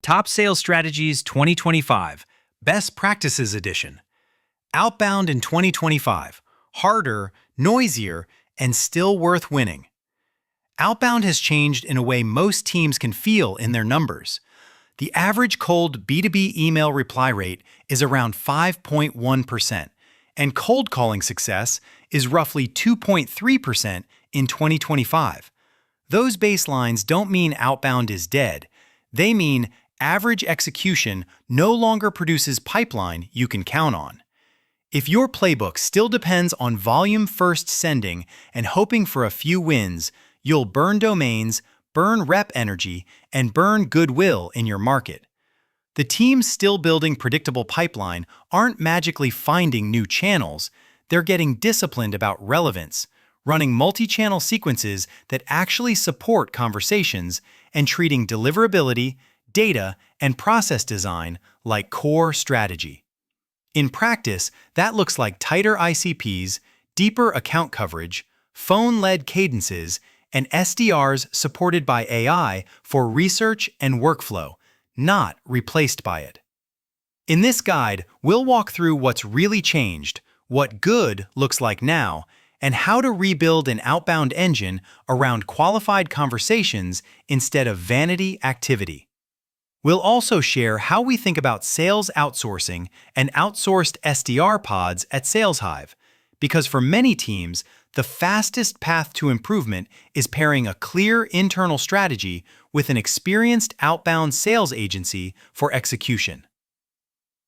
Top Sales Strategies 2025, Best Practices Edition. Outbound in 2025, harder, noisier, and still worth winning. Outbound has changed in a way most teams can feel in their numbers. The average cold B2B email reply rate is around 5.1%, and cold calling success is roughly 2.3% in 2025. Those baselines don't mean outbound is dead. They mean average execution no longer produces pipeline you can count on. If your playbook still depends on volume-first sending and hoping for a few wins, you'll burn domains, burn rep energy, and burn goodwill in your market. The teams still building predictable pipeline aren't magically finding new channels. They're getting disciplined about relevance, running multi-channel sequences that actually support conversations, and treating deliverability, data, and process design like core strategy. In practice, that looks like tighter ICPs, deeper account coverage, phone-led cadences, and SDRs supported by AI for research and workflow, not replaced by it. In this guide, we'll walk through what's really changed, what good looks like now, and how to rebuild an outbound engine around qualified conversations instead of vanity activity. We'll also share how we think about sales outsourcing and outsourced SDR pods at SalesHive, because for many teams, the fastest path to improvement is pairing a clear internal strategy with an experienced outbound sales agency for execution.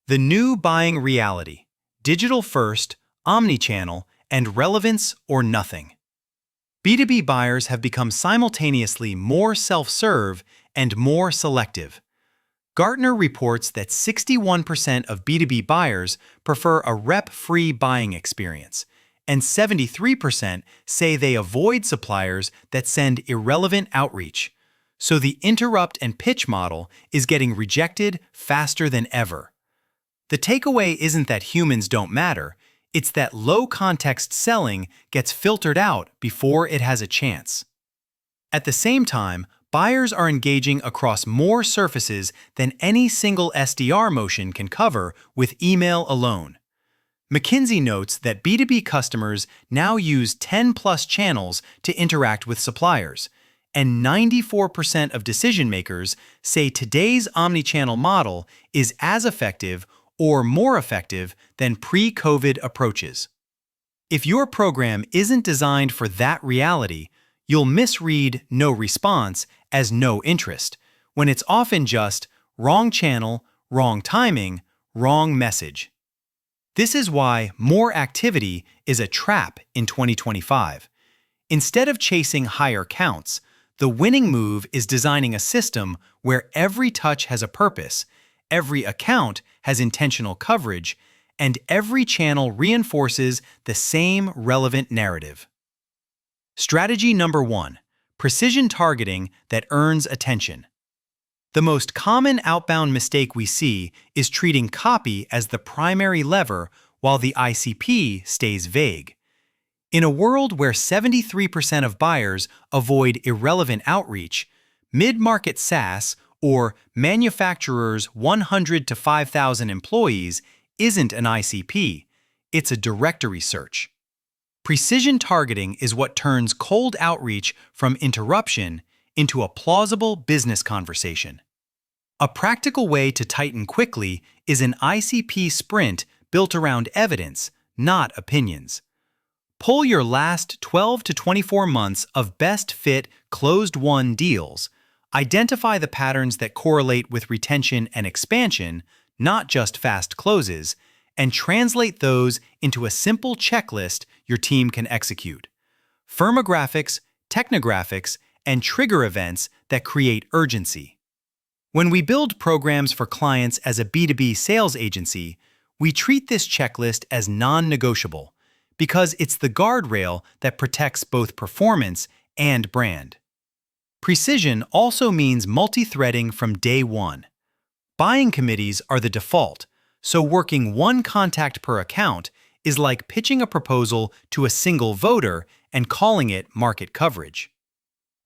The new buying reality: digital first, omnichannel, and relevance or nothing. B2B buyers have become simultaneously more self-serve and more selective. Gartner reports that 61% of B2B buyers prefer a rep-free buying experience, and 73% say they avoid suppliers that send irrelevant outreach. So the interrupt and pitch model is getting rejected faster than ever. The takeaway isn't that humans don't matter. It's that low-context selling gets filtered out before it has a chance. At the same time, buyers are engaging across more surfaces than any single SDR motion can cover with email alone. McKinsey notes that B2B customers now use 10+ channels to interact with suppliers, and 94% of decision-makers say today's omnichannel model is as effective or more effective than pre-COVID approaches. If your program isn't designed for that reality, you'll misread no response as no interest, when it's often just wrong channel, wrong timing, wrong message. This is why more activity is a trap in 2025. Instead of chasing higher counts, the winning move is designing a system where every touch has a purpose, every account has intentional coverage, and every channel reinforces the same relevant narrative. Strategy number 1: precision targeting that earns attention. The most common outbound mistake we see is treating copy as the primary lever while the ICP stays vague. In a world where 73% of buyers avoid irrelevant outreach, mid-market SaaS or manufacturers 100 to 5,000 employees isn't an ICP, it's a directory search. Precision targeting is what turns cold outreach from interruption into a plausible business conversation. A practical way to tighten quickly is an ICP sprint built around evidence, not opinions. Pull your last 12 to 24 months of best fit closed-won deals. Identify the patterns that correlate with retention and expansion, not just fast closes, and translate those into a simple checklist your team can execute. Firmographics, technographics, and trigger events that create urgency. When we build programs for clients as a B2B sales agency, we treat this checklist as non-negotiable because it's the guardrail that protects both performance and brand. Precision also means multi-threading from day one. Buying committees are the default, so working one contact per account is like pitching a proposal to a single voter and calling it market coverage.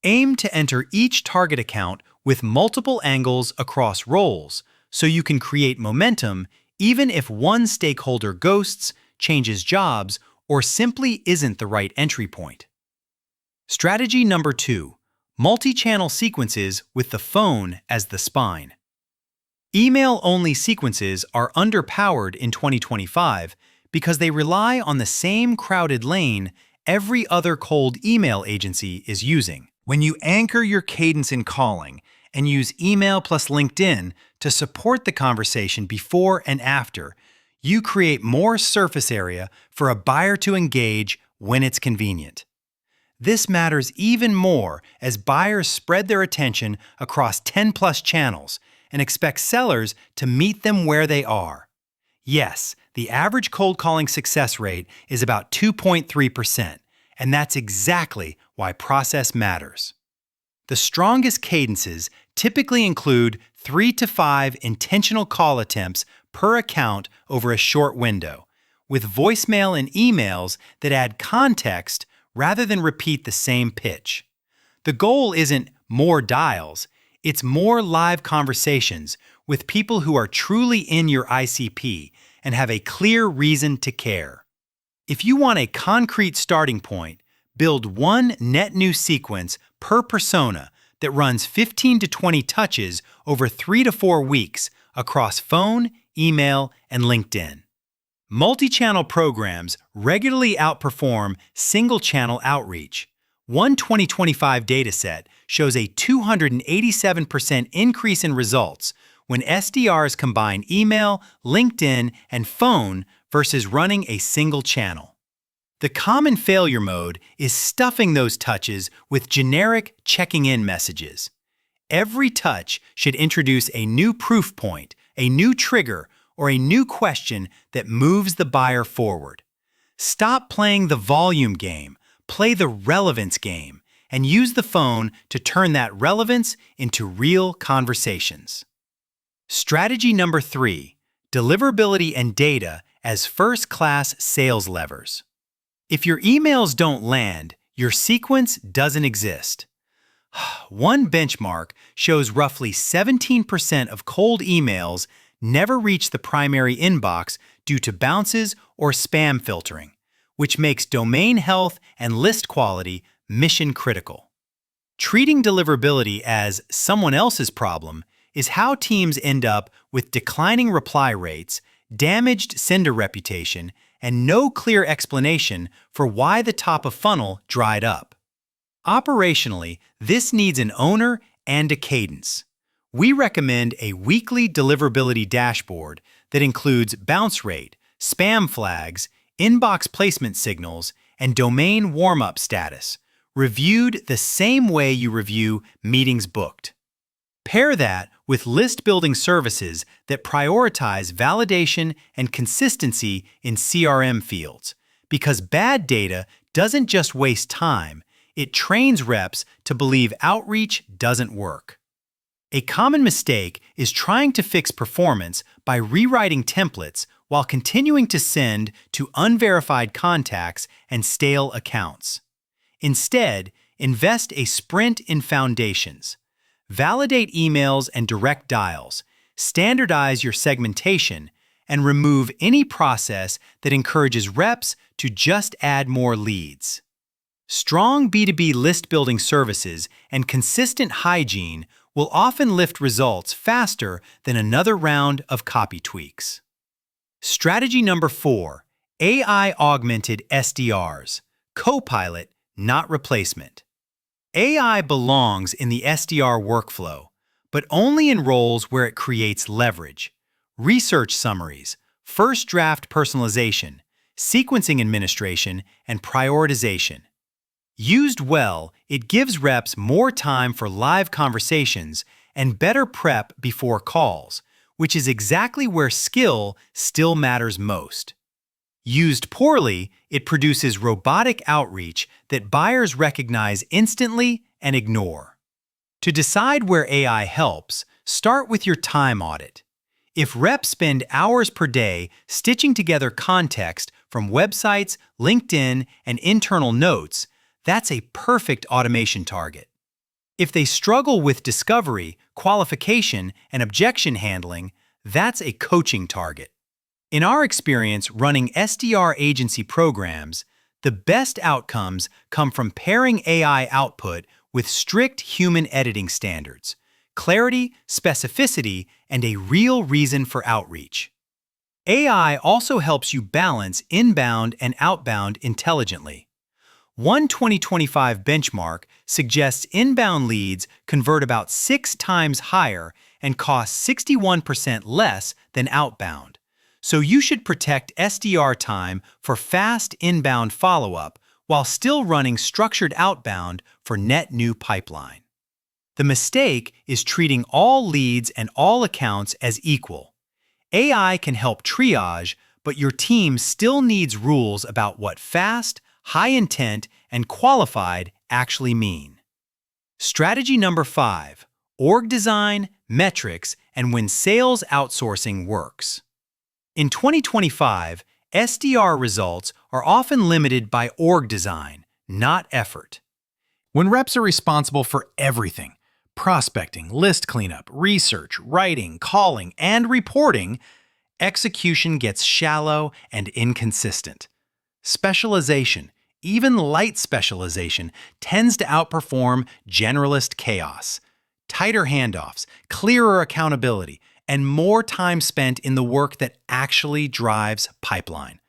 Aim to enter each target account with multiple angles across roles so you can create momentum even if one stakeholder ghosts, changes jobs, or simply isn't the right entry point. Strategy number 2. Multi-channel sequences with the phone as the spine. Email-only sequences are underpowered in 2025 because they rely on the same crowded lane every other cold email agency is using. When you anchor your cadence in calling and use email plus LinkedIn to support the conversation before and after, you create more surface area for a buyer to engage when it's convenient. This matters even more as buyers spread their attention across 10+ channels and expect sellers to meet them where they are. Yes, the average cold calling success rate is about 2.3%, and that's exactly why process matters. The strongest cadences typically include 3 to 5 intentional call attempts per account over a short window, with voicemail and emails that add context rather than repeat the same pitch. The goal isn't more dials, it's more live conversations with people who are truly in your ICP and have a clear reason to care. If you want a concrete starting point, build one net new sequence per persona that runs 15 to 20 touches over 3 to 4 weeks across phone, email, and LinkedIn. Multi-channel programs regularly outperform single-channel outreach. One 2025 dataset shows a 287% increase in results when SDRs combine email, LinkedIn, and phone versus running a single channel. The common failure mode is stuffing those touches with generic checking-in messages. Every touch should introduce a new proof point, a new trigger, or a new question that moves the buyer forward. Stop playing the volume game, play the relevance game, and use the phone to turn that relevance into real conversations. Strategy number 3, deliverability and data as first-class sales levers. If your emails don't land, your sequence doesn't exist. One benchmark shows roughly 17% of cold emails never reach the primary inbox due to bounces or spam filtering, which makes domain health and list quality mission critical. Treating deliverability as someone else's problem is how teams end up with declining reply rates, damaged sender reputation, and no clear explanation for why the top of funnel dried up. Operationally, this needs an owner and a cadence. We recommend a weekly deliverability dashboard that includes bounce rate, spam flags, inbox placement signals, and domain warm-up status, reviewed the same way you review meetings booked. Pair that with list-building services that prioritize validation and consistency in CRM fields, because bad data doesn't just waste time, it trains reps to believe outreach doesn't work. A common mistake is trying to fix performance by rewriting templates while continuing to send to unverified contacts and stale accounts. Instead, invest a sprint in foundations. Validate emails and direct dials, standardize your segmentation, and remove any process that encourages reps to just add more leads. Strong B2B list-building services and consistent hygiene will often lift results faster than another round of copy tweaks. Strategy number 4, AI-augmented SDRs, co-pilot, not replacement. AI belongs in the SDR workflow, but only in roles where it creates leverage. Research summaries, first draft personalization, sequencing administration, and prioritization. Used well, it gives reps more time for live conversations and better prep before calls, which is exactly where skill still matters most. Used poorly, it produces robotic outreach that buyers recognize instantly and ignore. To decide where AI helps, start with your time audit. If reps spend hours per day stitching together context from websites, LinkedIn, and internal notes, that's a perfect automation target. If they struggle with discovery, qualification, and objection handling, that's a coaching target. In our experience running SDR agency programs, the best outcomes come from pairing AI output with strict human editing standards, clarity, specificity, and a real reason for outreach. AI also helps you balance inbound and outbound intelligently. One 2025 benchmark suggests inbound leads convert about 6 times higher and cost 61% less than outbound. So you should protect SDR time for fast inbound follow-up while still running structured outbound for net new pipeline. The mistake is treating all leads and all accounts as equal. AI can help triage, but your team still needs rules about what fast, high intent, and qualified actually mean. Strategy number 5, org design, metrics, and when sales outsourcing works. In 2025, SDR results are often limited by org design, not effort. When reps are responsible for everything, prospecting, list cleanup, research, writing, calling, and reporting, execution gets shallow and inconsistent. Specialization, even light specialization, tends to outperform generalist chaos. Tighter handoffs, clearer accountability, and more time spent in the work that actually drives pipeline.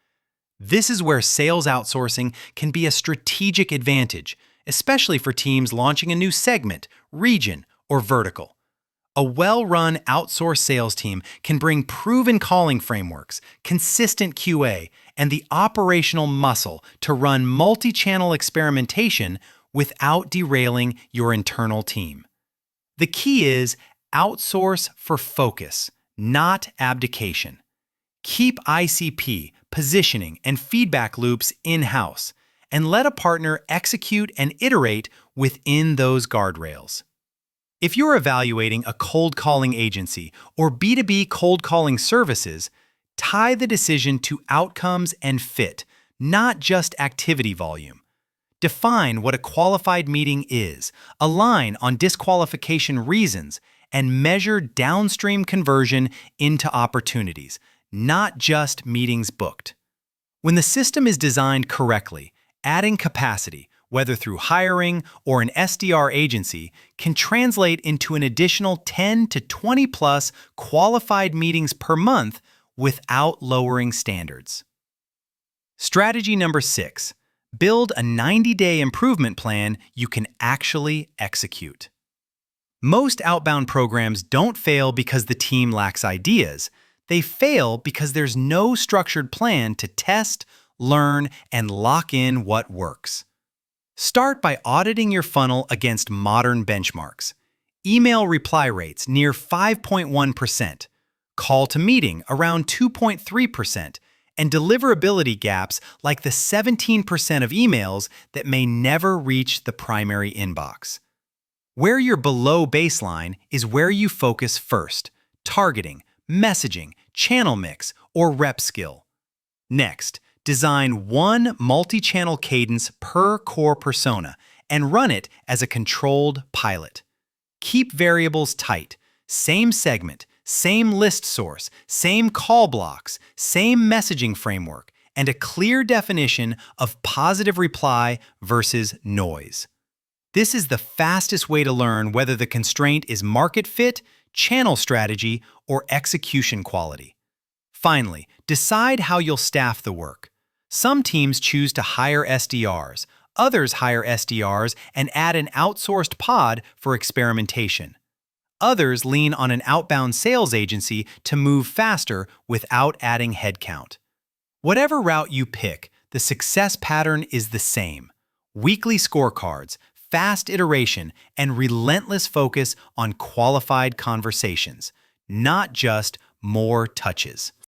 This is where sales outsourcing can be a strategic advantage, especially for teams launching a new segment, region, or vertical. A well-run outsourced sales team can bring proven calling frameworks, consistent QA, and the operational muscle to run multi-channel experimentation without derailing your internal team. The key is outsource for focus, not abdication. Keep ICP, positioning, and feedback loops in-house, and let a partner execute and iterate within those guardrails. If you're evaluating a cold calling agency or B2B cold calling services, tie the decision to outcomes and fit, not just activity volume. Define what a qualified meeting is, align on disqualification reasons, and measure downstream conversion into opportunities, not just meetings booked. When the system is designed correctly, adding capacity, whether through hiring or an SDR agency, can translate into an additional 10 to 20 plus qualified meetings per month without lowering standards. Strategy number 6, build a 90-day improvement plan you can actually execute. Most outbound programs don't fail because the team lacks ideas. They fail because there's no structured plan to test, learn, and lock in what works. Start by auditing your funnel against modern benchmarks. Email reply rates near 5.1%, call to meeting around 2.3%, and deliverability gaps like the 17% of emails that may never reach the primary inbox. Where you're below baseline is where you focus first: targeting, messaging, channel mix, or rep skill. Next, design one multi-channel cadence per core persona and run it as a controlled pilot. Keep variables tight: same segment, same list source, same call blocks, same messaging framework, and a clear definition of positive reply versus noise. This is the fastest way to learn whether the constraint is market fit, channel strategy, or execution quality. Finally, decide how you'll staff the work. Some teams choose to hire SDRs, others hire SDRs and add an outsourced pod for experimentation. Others lean on an outbound sales agency to move faster without adding headcount. Whatever route you pick, the success pattern is the same: weekly scorecards, fast iteration, and relentless focus on qualified conversations, not just more touches.